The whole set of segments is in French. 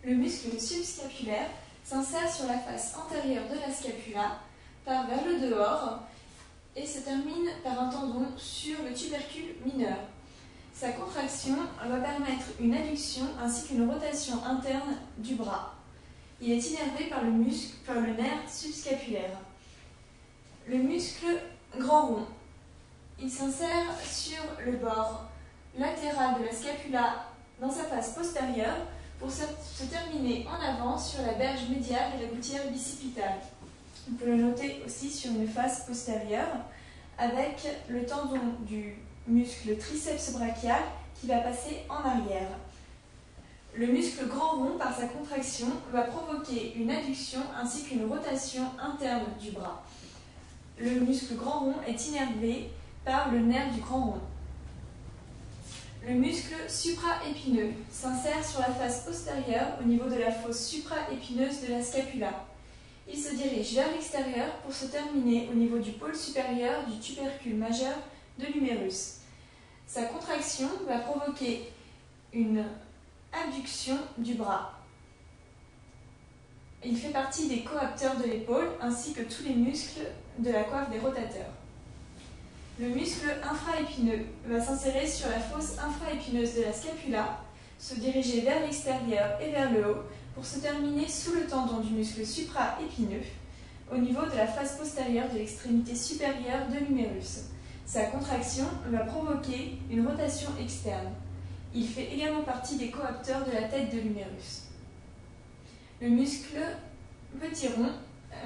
Le muscle subscapulaire s'insère sur la face antérieure de la scapula, part vers le dehors et se termine par un tendon sur le tubercule mineur. Sa contraction va permettre une adduction ainsi qu'une rotation interne du bras. Il est innervé par le nerf subscapulaire. Le muscle grand rond, il s'insère sur le bord latéral de la scapula dans sa face postérieure pour se terminer en avant sur la berge médiale et la gouttière bicipitale. On peut le noter aussi sur une face postérieure avec le tendon du muscle triceps brachial qui va passer en arrière. Le muscle grand rond, par sa contraction, va provoquer une adduction ainsi qu'une rotation interne du bras. Le muscle grand rond est innervé par le nerf du grand rond. Le muscle supraépineux s'insère sur la face postérieure au niveau de la fosse supraépineuse de la scapula. Il se dirige vers l'extérieur pour se terminer au niveau du pôle supérieur du tubercule majeur de l'humérus. Sa contraction va provoquer une abduction du bras. Il fait partie des coapteurs de l'épaule ainsi que tous les muscles de la coiffe des rotateurs. Le muscle infraépineux va s'insérer sur la fosse infraépineuse de la scapula, se diriger vers l'extérieur et vers le haut pour se terminer sous le tendon du muscle supraépineux au niveau de la face postérieure de l'extrémité supérieure de l'humérus. Sa contraction va provoquer une rotation externe. Il fait également partie des coapteurs de la tête de l'humérus. Le muscle petit rond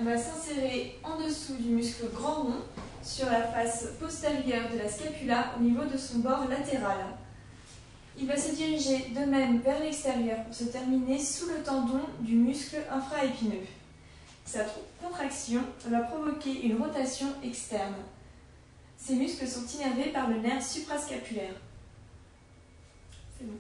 va s'insérer en dessous du muscle grand rond sur la face postérieure de la scapula au niveau de son bord latéral. Il va se diriger de même vers l'extérieur pour se terminer sous le tendon du muscle infraépineux. Sa contraction va provoquer une rotation externe. Ces muscles sont innervés par le nerf suprascapulaire. C'est bon.